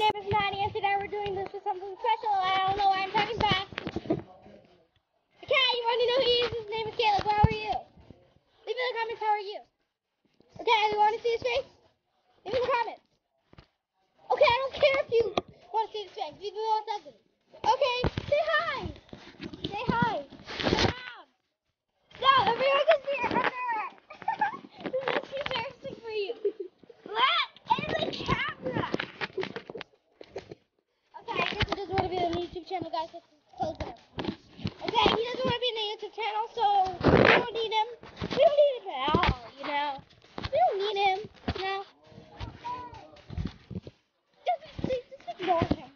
name is Maddie, and today we're doing this with something special. I don't know why I'm talking fast. Okay, you want to know who he is? His name is Caleb. How are you? Leave in the comments, how are you? Okay, you want to see his face? Leave in the comments. Okay, I don't care if you want to see his face. Leave it all doesn't. Okay, say hi. Say hi. Sit down. No, everyone can see your underwear. This is too embarrassing for you. What? In the camera. Okay, I guess he doesn't want to be on the YouTube channel, guys. Let's close it up. Okay, he doesn't want to be on the YouTube channel, so we don't need him. We don't need him at all, you know. We don't need him, you know. Just ignore him.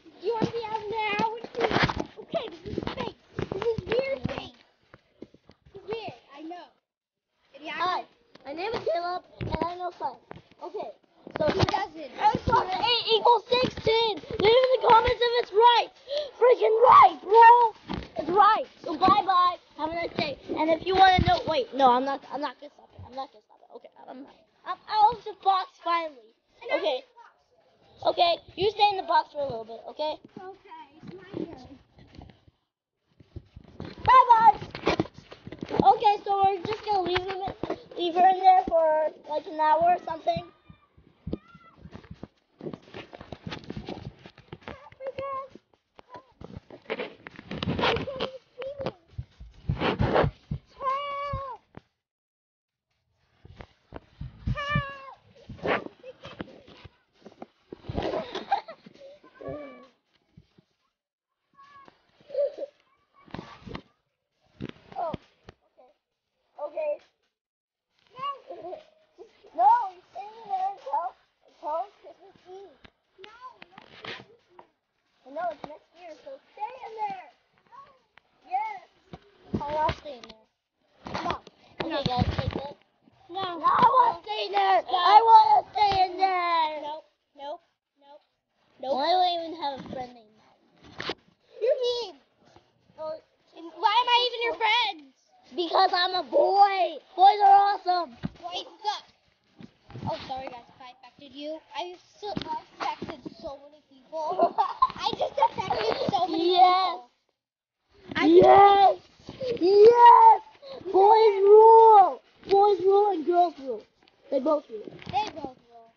Do you want to be out now? Okay, this is his face. This is weird face. It's weird, I know. Hi, my name is Caleb, and I know science. Okay, so He doesn't. X plus 8 equals 16. Leave in the comments if it's right. Freaking right, bro. It's right. So bye-bye. Have a nice day. And if you want to know, wait, no, I'm not gonna stop it. I'm not gonna stop it. Okay, I'm out of the box finally. Okay. Okay, you stay in the box for a little bit, okay? Okay, it's my turn. Bye-bye. Okay, so we're just gonna leave her in there for like an hour or something. Okay. No, you're staying there until Christmas Eve. No, it's next year, so stay in there. Yes. Oh, I'll stay in there. No. Okay, guys, take it. No. No, I want to stay in there. I want to stay in there. Nope. Why do I even have a friend named Matt? You're mean. Why am I even your friend? Because I'm a boy. Boys are awesome. Boys suck. Oh, sorry guys, if I affected you. I affected so many people. I just affected so many people. Yes. Yes. Boys rule. Boys rule and girls rule. They both rule. They both will.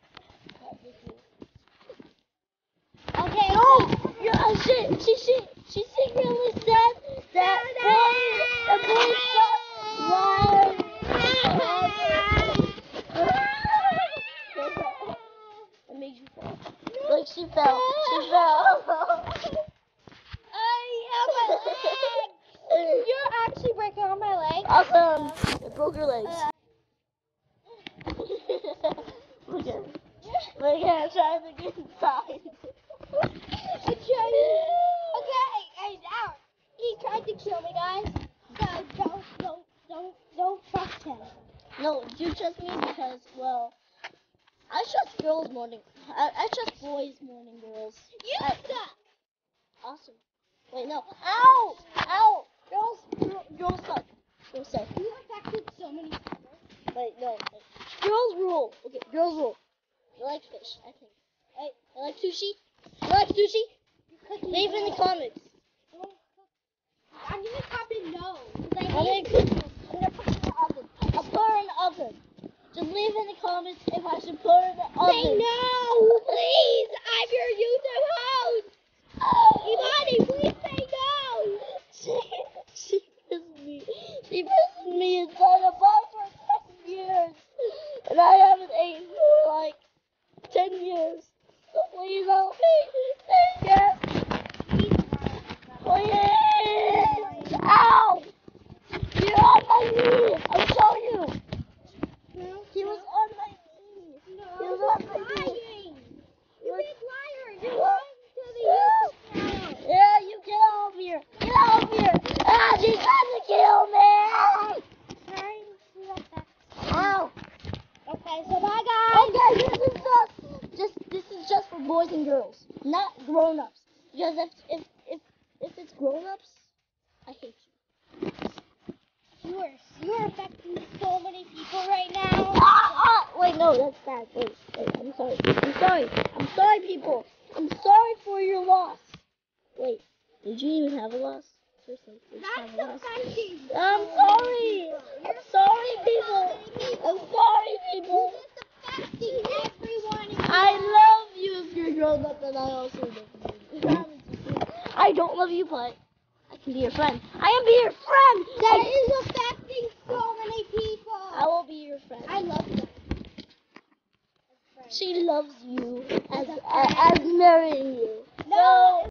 Okay. No. She secretly said that boys suck. It makes you fall. Like she fell. I have my leg. You're actually breaking on my leg. Awesome. It broke your legs. Look at her trying to get inside. Okay, out. He tried to kill me, guys. So don't trust him. No, you trust me because, well, I trust girls more than I trust boys more than girls. You suck. Awesome. Wait, no. Ow! Girls suck. Girls suck. You affected so many people. Wait, no. Girls rule. Okay, girls rule. I like fish, I think. I like sushi. You like sushi? Leave in the comments. I'm gonna copy no. I'm gonna put it in the oven. I'll put her in the oven. Just leave in the comments if I should put her in the oven. Say no, please. I'm your YouTube host. Imani, please say no. She pissed me. She pissed me inside a box for 10 years. And I haven't eaten for like 10 years. So please help me. Yes. Please. Ow. You're on my knee. I'll show you. No, He was on my knee. He was on my knee. You big liar. You're lying to the YouTube channel. Yeah, you get out of here. Get out of here. Ah, she's trying to kill me. Sorry, we got that. Ow. Okay, so bye guys. Okay, this is just for boys and girls, not grown-ups. Because if it's grown-ups, I hate you. You're affecting so many people right now. Wait, no, that's bad. Wait, I'm sorry. I'm sorry, people. I'm sorry for your loss. Wait, did you even have a loss? Seriously, did you have a loss? I'm sorry. I'm sorry, people. I'm sorry, people. You're just affecting everyone. I love you if you're grown up, and I also love you. I don't love you, but I can be your friend. I am be your friend. That is affecting so many people. I will be your friend. I love them. She loves you as marrying you. No.